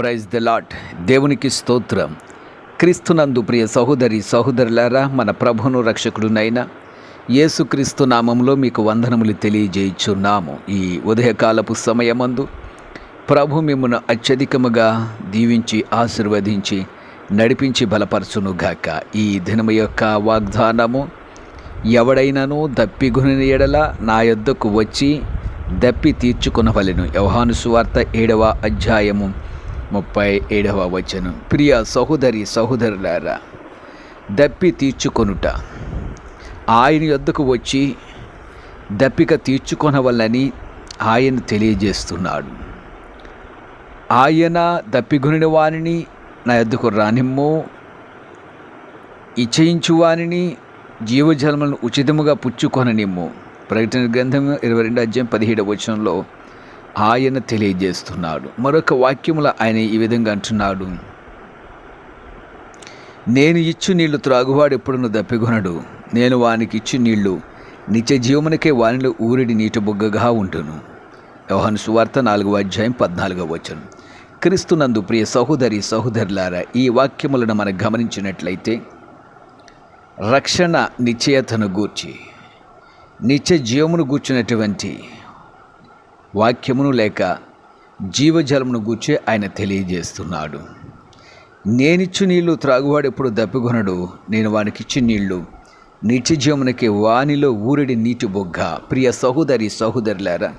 Praise the lord. దేవునికి స్తోత్రం. క్రీస్తునందు ప్రియ సహోదరి సహోదరులారా, మన ప్రభువును రక్షకుడునైన యేసుక్రీస్తు నామములో మీకు వందనములు తెలియజేయుచున్నాము. ఈ ఉదయకాలపు సమయమందు ప్రభు మిమ్మును అత్యధికముగా దీవించి ఆశీర్వదించి నడిపించి బలపరచునుగాక. ఈ దినము యొక్క వాగ్దానము, ఎవడైనను దప్పిగొనిన ఎడల నా యొద్దకు వచ్చి దప్పి తీర్చుకొనవలెను. యోహాను సువార్త 7వ అధ్యాయము 37వ వచనం. ప్రియ సహోదరి సహోదరులారా, దప్పి తీర్చుకొనుట, ఆయన యొద్దకు వచ్చి దప్పిక తీర్చుకొనవలని ఆయన తెలియజేస్తున్నాడు. ఆయన దప్పిగొనిన వారిని నా యొద్దకు రానిమ్ము, ఇచ్చయించు వారిని జీవజలములను ఉచితముగా పుచ్చుకొననిమ్ము. ప్రకటన గ్రంథం 22వ అధ్యాయం 17వ వచనంలో ఆయన తెలియజేస్తున్నాడు. మరొక వాక్యములో ఆయన ఈ విధంగా అంటున్నాడు, నేను ఇచ్చు నీళ్లు త్రాగువాడు ఎప్పుడును దప్పిగొనడు, నేను వానికి ఇచ్చు నీళ్లు నిత్య జీవమునకే వానిలో ఊరిడి నీటి బుగ్గగా ఉంటును. యోహాను సువార్త 4వ అధ్యాయం 14వ వచనం. క్రీస్తునందు ప్రియ సహోదరి సహోదరులారా, ఈ వాక్యములను మనం గమనించినట్లయితే రక్షణ నిశ్చయతను గూర్చి, నిత్య జీవమును గూర్చినటువంటి వాక్యమును లేక జీవజలమును గూర్చి ఆయన తెలియజేస్తున్నాడు. నేనిచ్చు నీళ్లు త్రాగువాడు ఎప్పుడు దప్పిగొనడు, నేను వానికిచ్చి నీళ్లు నిత్య జీవమునకే వానిలో ఊరిడి నీటి బొగ్గ. ప్రియ సహోదరి సహోదరులారా,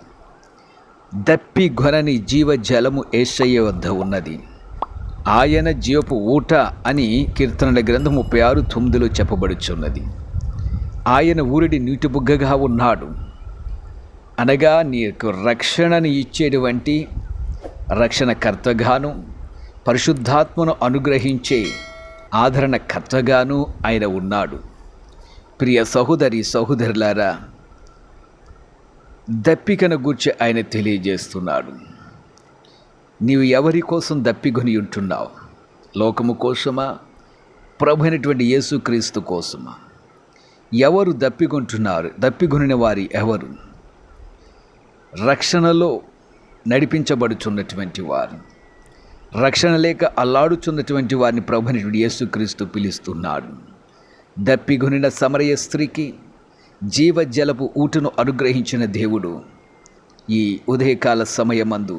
దప్పిగొనని జీవజలము యేసయ్య వద్ద ఉన్నది. ఆయన జీవపు ఊట అని కీర్తనల గ్రంథం 36:9 చెప్పబడుచున్నది. ఆయన ఊరిడి నీటి బుగ్గగా ఉన్నాడు. అనగా నీకు రక్షణను ఇచ్చేటువంటి రక్షణకర్తగాను, పరిశుద్ధాత్మను అనుగ్రహించే ఆదరణకర్తగాను ఆయన ఉన్నాడు. ప్రియ సహోదరి సహోదరులారా, దప్పికను గూర్చి ఆయన తెలియజేస్తున్నాడు. నీవు ఎవరి కోసం దప్పిగొని ఉంటున్నావు? లోకము కోసమా, ప్రభు అయినటువంటి యేసుక్రీస్తు కోసమా? ఎవరు దప్పిగొంటున్నారు? దప్పిగొనిన వారి ఎవరు? రక్షణలో నడిపించబడుచున్నటువంటి వారు, రక్షణ లేక అల్లాడుచున్నటువంటి వారిని ప్రభు అయినటువంటి యేసుక్రీస్తు పిలుస్తున్నాడు. దప్పిగొనిన సమరయ స్త్రీకి జీవజలపు ఊటను అనుగ్రహించిన దేవుడు ఈ ఉదయకాల సమయమందు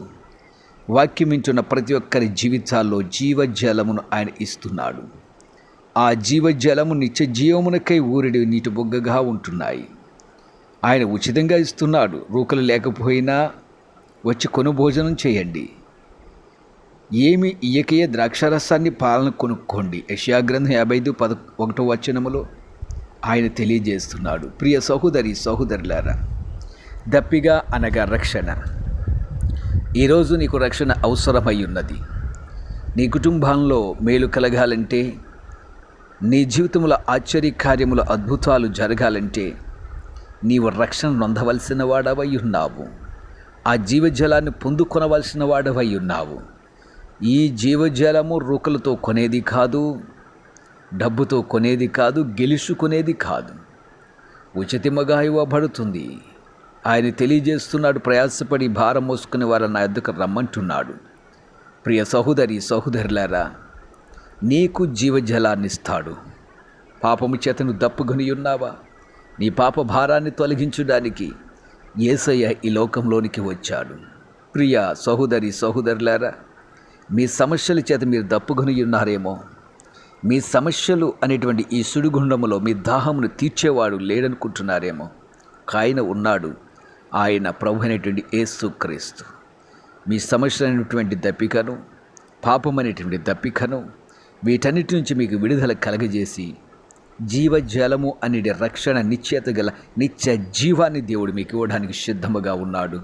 వాక్యం వింటున్న ప్రతి ఒక్కరి జీవితాల్లో జీవజలమును ఆయన ఇస్తున్నాడు. ఆ జీవజలము నిత్య జీవమునకై ఊరిడి నీటి బొగ్గగా ఉంటున్నాయి. ఆయన ఉచితంగా ఇస్తున్నాడు. రూకలు లేకపోయినా వచ్చి భోజనం చేయండి, ఏమి ఇయ్యకయే ద్రాక్షారసాన్ని పాలన కొనుక్కోండి. యెషయా గ్రంథం 55:1 వచనములో ఆయన తెలియజేస్తున్నాడు. ప్రియ సహోదరి సహోదరులారా, దప్పిగా అనగా రక్షణ. ఈరోజు నీకు రక్షణ అవసరమై ఉన్నది. నీ కుటుంబంలో మేలు కలగాలంటే, నీ జీవితంలో ఆశ్చర్యకార్యములు అద్భుతాలు జరగాలంటే నీవు రక్షణ నొందవలసిన వాడవై ఉన్నావు. ఆ జీవజలాన్ని పొందుకొనవలసిన వాడవై ఉన్నావు. ఈ జీవజలము రూకలతో కొనేది కాదు, డబ్బుతో కొనేది కాదు, గెలుచుకునేది కాదు, ఉచితముగా ఇవ్వబడుతుంది. ఆయన తెలియజేస్తున్నాడు, ప్రయాసపడి భారం మోసుకునే వారు నా యొద్దకు రమ్మంటున్నాడు. ప్రియ సహోదరి సహోదరులారా, నీకు జీవజలాన్ని ఇస్తాడు. పాపము చేతను దప్పుకొని ఉన్నావా? నీ పాప భారాన్ని తొలగించడానికి యేసయ్య ఈ లోకంలోనికి వచ్చాడు. ప్రియ సహోదరి సహోదరులారా, మీ సమస్యల చేత మీరు దప్పుకొని ఉన్నారేమో. మీ సమస్యలు అనేటువంటి ఈ సుడిగుండములో మీ దాహమును తీర్చేవాడు లేడనుకుంటున్నారేమో. ఆయన ఉన్నాడు. ఆయన ప్రభు అయినటువంటి యేసుక్రీస్తు మీ సమస్యలు అనేటువంటి దప్పికను, పాపం అనేటువంటి దప్పికను, వీటన్నిటి నుంచి మీకు విడుదల కలగజేసి జీవజలము అనే రక్షణ నిశ్చయత గల నిత్య జీవాన్ని దేవుడు మీకు ఇవ్వడానికి సిద్ధముగా ఉన్నాడు.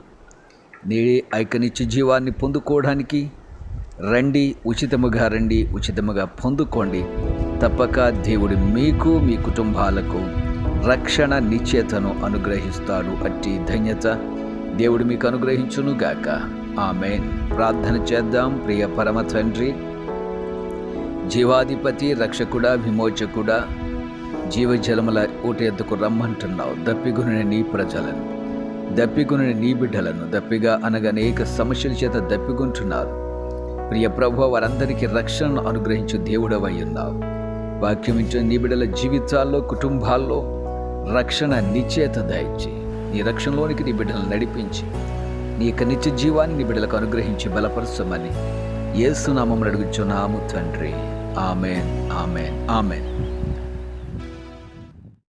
నేడే ఆ యొక్క నిత్య జీవాన్ని పొందుకోవడానికి రండి, ఉచితముగా రండి, ఉచితముగా పొందుకోండి. తప్పక దేవుడు మీకు, మీ కుటుంబాలకు రక్షణ నిశ్చయతను అనుగ్రహిస్తాడు. అట్టి ధన్యత దేవుడు మీకు అనుగ్రహించునుగాక. ఆమేన్. ప్రార్థన చేద్దాం. ప్రియ పరమ తండ్రి, జీవాధిపతి, రక్షకుడా, విమోచకుడా, జీవజలముల ఊట ఎద్దుకు రమ్మంటున్నావు. దప్పిగొనిన నీ ప్రజలను, దప్పిగొనిన నీ బిడ్డలను, దప్పిగా అనగా అనేక సమస్యల చేత దప్పిగొంటున్నారు. ప్రియ ప్రభువా, వారందరికీ రక్షణను అనుగ్రహించు దేవుడవై ఉన్నావు. వాక్యం ఇచ్చిన నీ బిడ్డల జీవితాల్లో, కుటుంబాల్లో రక్షణ నిశ్చయత దయచి నీ రక్షణలోనికి నీ బిడ్డలను నడిపించి నీ యొక్క నిత్య జీవాన్ని నీ బిడ్డలకు అనుగ్రహించి బలపరచమని యేసు నామమున అడుగుచున్నాము తండ్రి. ఆమేన్, ఆమేన్, ఆమేన్.